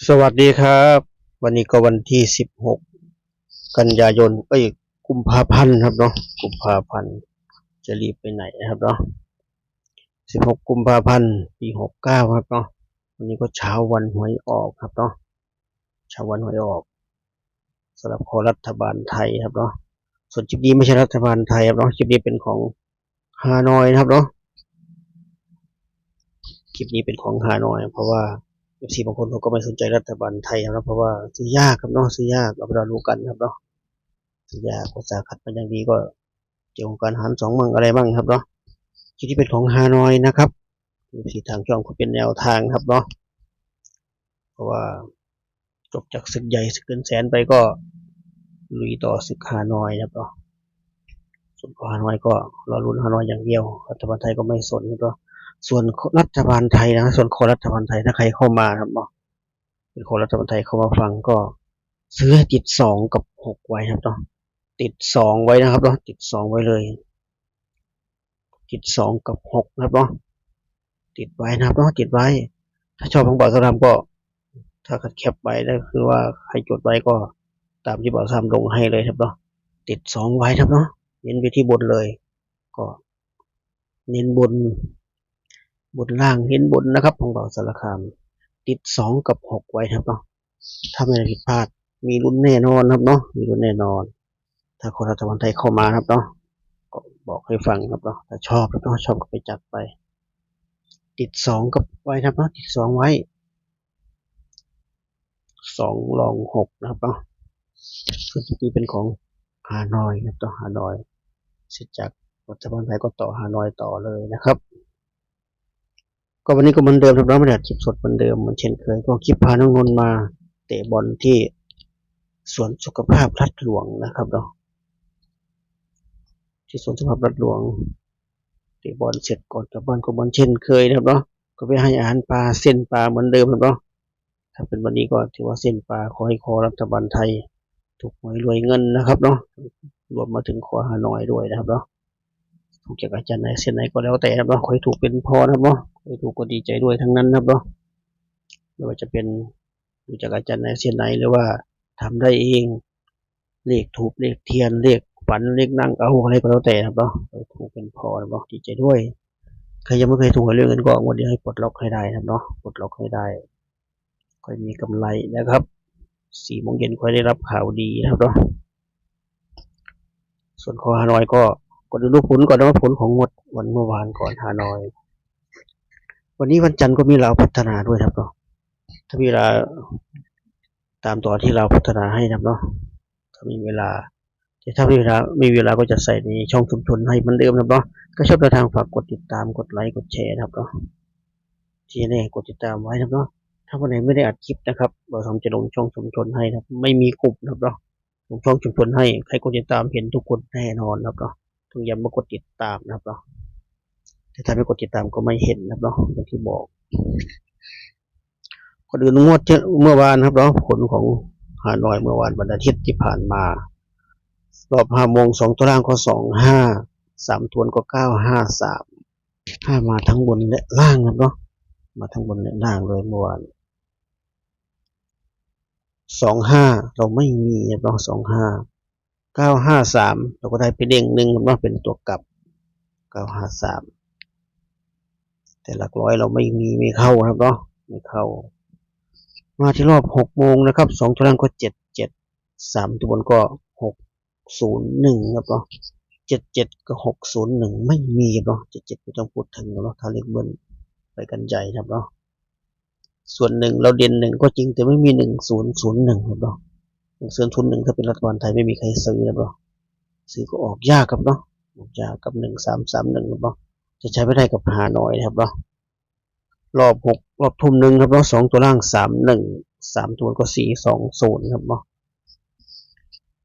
สวัสดีครับวันนี้ก็วันที่16กันยายนกุมภาพันธ์ครับเนาะกุมภาพันธ์จะรีบไปไหนนะครับเนาะ16กุมภาพันธ์ปี69ครับเนาะวันนี้ก็เช้าวันหวยออกครับเนาะเช้าวันหวยออกสำหรับของรัฐบาลไทยครับเนาะส่วนคลิปนี้ไม่ใช่รัฐบาลไทยครับเนาะคลิปนี้เป็นของฮานอยนะครับเนาะคลิปนี้เป็นของฮานอยเพราะว่าFCบางคนเขาก็ไม่สนใจรัฐบาลไทยครับเพราะว่าซื้อยากครับเนาะซื้อยากเรารู้กันครับเนาะซื้อยากภาษาคัดมันอย่างดีก็เกี่ยวกับการหารสองมั่งอะไรบ้างครับเนาะคลิปที่เป็นของฮานอยนะครับสีทางช่องก็เป็นแนวทางครับเนาะเพราะว่าจบจากศึกใหญ่ศึกเกินแสนไปก็ลุยต่อศึกฮานอยครับเนาะส่วนของฮานอยก็รอลุ้นฮานอยอย่างเดียวรัฐบาลไทยก็ไม่สนครับเนาะส่วนรัฐบาลไทยนะส่วนของรัฐบาลไทยถ้าใครเข้ามาครับเนาะเป็นของรัฐบาลไทยเข้ามาฟังก็ซื้อให้ติด2 กับ 6ไว้ครับเนาะติด2ไว้นะครับเนาะติด2ไว้เลยติด2 กับ 6นะครับเนาะติดไว้นะครับเนาะติดไว้ถ้าชอบของบ่าวสลามก็ถ้าแคปไว้ได้คือว่าใครจดไว้ก็ตามที่บ่าวสลามลงให้เลยครับเนาะติด2ไว้ครับเนาะเน้นไปที่บนเลยก็เน้นบนล่างเน้นบนนะครับของบ่าวสารคามติด2 กับ 6ไว้ครับเนาะถ้าไม่ได้ผิดพลาดมีลุ้นแน่นอนครับเนาะมีลุ้นแน่นอนถ้าคนรัฐบาลไทยเข้ามาครับเนาะก็บอกให้ฟังครับเนาะถ้าชอบครับเนาะชอบก็ไปจัดไปติด2 กับไว้ครับเนาะติด2ไว้2รอง6นะครับเนาะส่วนที่เป็นของฮานอยครับต่อฮานอยเสร็จจากรัฐบาลไทยก็ต่อฮานอยต่อเลยนะครับก็วันนี้ก็เหมือนเดิมครับเราไม่ได้คลิปสดเหมือนเดิมเหมือนเช่นเคยก็คลิปพาน้องนนท์มาเตะบอลที่สวนสุขภาพรัฐหลวงนะครับเนาะที่สวนสุขภาพรัฐหลวงเตะบอลเสร็จก่อนกลับบ้านก็บอลเช่นเคยนะครับเนาะก็ไปให้อาหารปลาเส้นปลาเหมือนเดิมครับเนาะถ้าเป็นวันนี้ก็ถือว่าเส้นปลาขอให้คอรัฐบาลไทยถูกหวยรวยเงินนะครับเนาะรวมมาถึงขอฮานอยด้วยนะครับเนาะถูกจากอาจารย์ไหนเส้นไหนก็แล้วแต่ครับเนาะขอให้ถูกเป็นพอนะครับเนาะขอให้ถูกก็ดีใจด้วยทั้งนั้นนะครับเนาะไม่ว่าจะเป็นดูจากอาจารย์ไหนเส้นไหนหรือว่าทำได้เองเลขถูกเลขเทียนเลขฝันเลขนั่งเอาอะไรก็แล้วแต่ครับเนาะถูกเป็นพอนะครับเนาะดีใจด้วยใครยังไม่เคยถูกเรื่องเงินก็วันนี้ให้ปลดล็อกให้ได้นะครับเนาะปลดล็อกให้ได้ค่อยมีกำไรนะครับ4 โมงเย็นค่อยได้รับข่าวดีนะครับเนาะส่วนของฮานอยก็ดูผลก่อนนะว่าผลของงวดวันเมื่อวานก่อนฮานอยวันนี้วันจันทร์ก็มีเราพัฒนาด้วยครับเนาะถ้ามีเวลาตามต่อที่เราพัฒนาให้นะครับเนาะถ้ามีเวลาถ้ามีเวลาก็จะใส่ในช่องชุมชนให้เหมือนเดิมนะครับเนาะก็ชอบในทางฝากกดติดตามกดไลค์กดแชร์นะครับเนาะที่แน่กดติดตามไว้นะครับเนาะถ้าวันไหนไม่ได้อัดคลิปนะครับเราทำจะลงช่องชุมชนให้นะครับไม่มีกลุ่มนะครับเนาะลงช่องชุมชนให้ใครกดติดตามเห็นทุกคนแน่นอนนะครับเนาะต้องย้ำว่ากดติดตามนะครับเนาะถ้าไม่กดติดตามก็ไม่เห็นนะครับเนาะอย่างที่บอกก็ดูงวดเมื่อวานครับเนาะผลของฮานอยเมื่อวานวันอาทิตย์ที่ผ่านมารอบ5 โมง2 ตัวล่างก็253 ตัวก็953มาทั้งบนและล่างครับเนาะมาทั้งบนและล่างเลยเมื่อวาน25เราไม่มีครับเนาะ25 953เราก็ได้ไปเด้งหนึ่งครับเนาะเป็นตัวกลับ953แต่หลักร้อยเราไม่เข้าครับเนาะไม่เข้ามาที่รอบ6 โมงนะครับ2 ตัวล่างก็77 3 ตัวบนก็601ครับเนาะ77กับ601ไม่มีครับเนาะ77ไม่ต้องพูดถึงเนาะถ้าเลขเบิ้ลไปกันใหญ่ครับเนาะส่วน1เราเด่น1ก็จริงแต่ไม่มี1001ครับเนาะ1001ถ้าเป็นรัฐบาลไทยไม่มีใครซื้อครับเนาะซื้อก็ออกยากครับเนาะออกยากกับ1331ครับเนาะจะใช้ไม่ได้กับฮานอยครับเนาะรอบ6รอบทุ่ม1ครับเนาะ2 ตัวล่าง31 3 ตัวก็420ครับเนาะ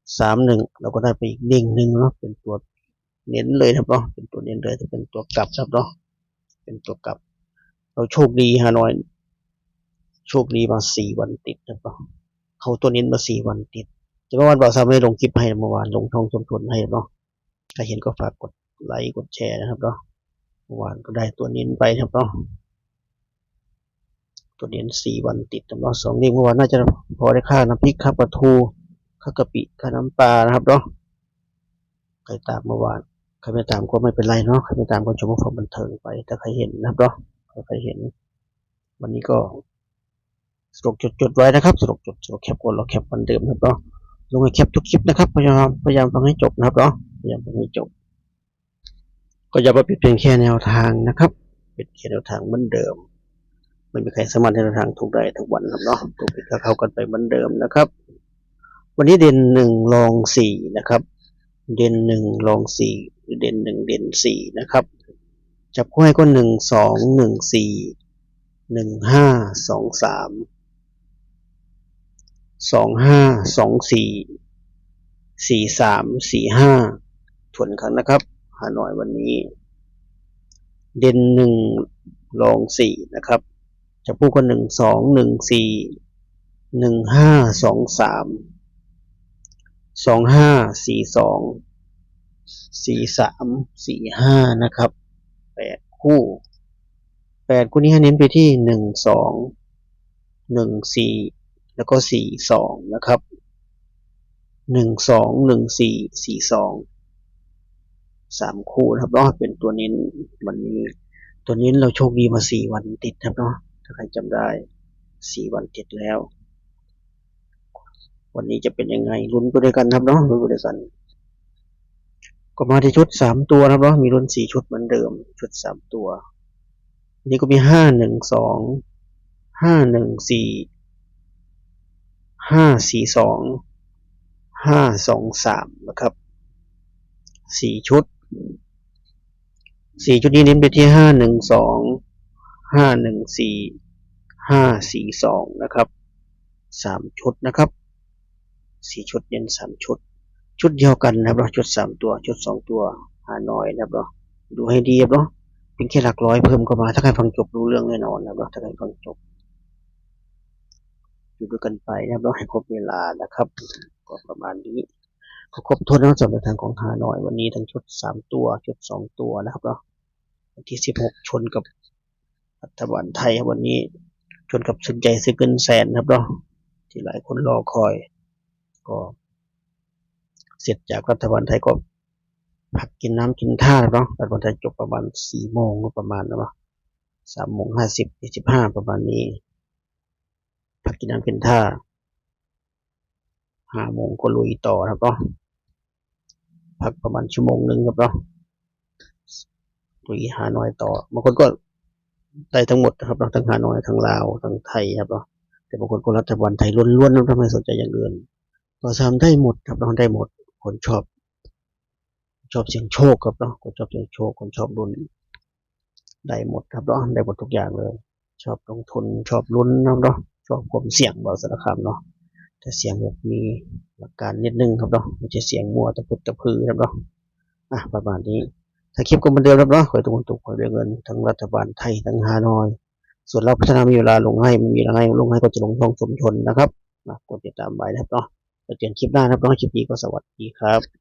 31เราก็ได้ไปอีกเด้งหนึ่งเนาะเป็นตัวเน้นเลยครับเนาะเป็นตัวเน้นเลยจะเป็นตัวกลับครับเนาะเป็นตัวกลับเราโชคดีฮานอยโชคดีมา4 วันติดครับเนาะเขาตัวเน้นมา4 วันติดแต่เมื่อวานบ่าวสาวไม่ลงคลิปให้เมื่อวานลงช่องชุมชนให้เนาะถ้าเห็นก็ฝากกดไลค์กดแชร์นะครับเนาะเมื่อวานก็ได้ตัวเน้นไปครับเนาะ ตัวเด่น4 วันติดเนาะ2 เลขเมื่อวานน่าจะพอได้ค่าน้ำพริกค่าปลาทูค่ากะปิค่าน้ำปลานะครับเนาะใครตามเมื่อวานใครไม่ตามก็ไม่เป็นไรเนาะใครไม่ตามก็ชมความบันเทิงไปถ้าใครเห็นนะครับเนาะใครเห็นวันนี้ก็สรุปจดไว้นะครับสรุปแคปคนเราแคปวันเดิมนะครับเนาะลงให้แคปทุกคลิปนะครับพยายามฟังให้จบนะครับเนาะพยายามฟังให้จบก็อย่ามาเป็นเพียงแค่แนวทางนะครับเป็นแค่แนวทางเหมือนเดิมไม่มีใครสามารถแนวทางถูกได้ทุกวันครับเนาะถูกผิดก็เข้ากันไปเหมือนเดิมนะครับวันนี้เด่น1รอง4นะครับเด่น1รอง4หรือเด่น1เด่น4นะครับจับคู่ให้ก็1 2 1 4 1 5 2 3 2 5 2 4 4 3 4 5ทวนครั้งนะครับหาหน่อยวันนี้เด่น1รอง4นะครับจับคู่ก็1 2 1 4 1 5 2 3 2 5 4 2 4 3 4 5นะครับ8 คู่8 คู่นี้ให้เน้นไปที่1 2 1 4แล้วก็4 2นะครับ1 2 1 4 4 2 3 คู่นะครับเนาะเป็นตัวเน้นวันนี้ตัวเน้นเราโชคดีมา4 วันติดครับเนาะถ้าใครจำได้4 วันติดแล้ววันนี้จะเป็นยังไงลุ้นไปด้วยกันครับเนาะลุ้นไปด้วยกันก็มาที่ชุด3 ตัวนะครับเนาะมีลุ้น4 ชุดเหมือนเดิมชุด3 ตัวนี่ก็มี5 1 2 5 1 4 5 4 2 5 2 3นะครับ4 ชุดนี้เน้นไปที่5 1 2 5 1 4 5 4 2นะครับ3 ชุดนะครับ4 ชุดเน้น3 ชุดเดียวกันนะครับเนาะชุด3 ตัวชุด2 ตัวหาน้อยนะครับเนาะดูให้ดีครับเนาะเป็นแค่หลักร้อยเพิ่มเข้ามาถ้าใครฟังจบรู้เรื่องแน่นอนนะครับเนาะถ้าใครฟังจบอยู่ด้วยกันไปนะครับเนาะให้ครบเวลานะครับก็ประมาณนี้ครบถ้วนแล้วสำหรับทางของหาน้อยวันนี้ทั้งชุด3 ตัวชุด2 ตัวนะครับเนาะวันที่16ชนกับรัฐบาลไทยวันนี้ชนกับสนใจซื้อเกินแสนครับเนาะที่หลายคนรอคอยก็เสร็จจากรัฐบาลไทยก็พักกินน้ำกินท่าเนาะรัฐบาลไทยจบประมาณ4 โมงก็ประมาณนะ3 โมง 50 25ประมาณนี้พักกินน้ำกินท่า5 โมงก็ลุยต่อครับเนาะพักประมาณ1 ชั่วโมงครับเนาะลุยหาน้อยต่อบางคนก็ได้ทั้งหมดนะครับทั้งฮานอยทั้งลาวทั้งไทยครับเนาะแต่บางคนก็รัฐบาลไทยล้วนๆนะไม่สนใจอย่างอื่นก็ทำได้หมดครับเราได้หมดคนชอบเสี่ยงโชคครับเนาะคนชอบเสี่ยงโชคคนชอบลุ้นได้หมดครับเนาะได้หมดทุกอย่างเลยชอบลงทุนชอบลุ้นนะเนาะชอบความเสี่ยงบ่สารคามเนาะแต่เสี่ยงแบบมีหลักการนิดนึงครับเนาะไม่ใช่เสี่ยงมั่วตะพึดตะพือครับเนาะประมาณนี้ถ้าคลิปก็เหมือนเดิมครับเนาะขอให้ทุกคนถูกหวยด้วยเงินทั้งรัฐบาลไทยทั้งฮานอยส่วนเราพัฒนามีเวลาลงให้ไม่มีอะไรลงให้ก็จะลงช่องชุมชนนะครับกดติดตามไว้นะครับเนาะไปเจอกันคลิปหน้านะครับเนาะคลิปนี้ก็สวัสดีครับ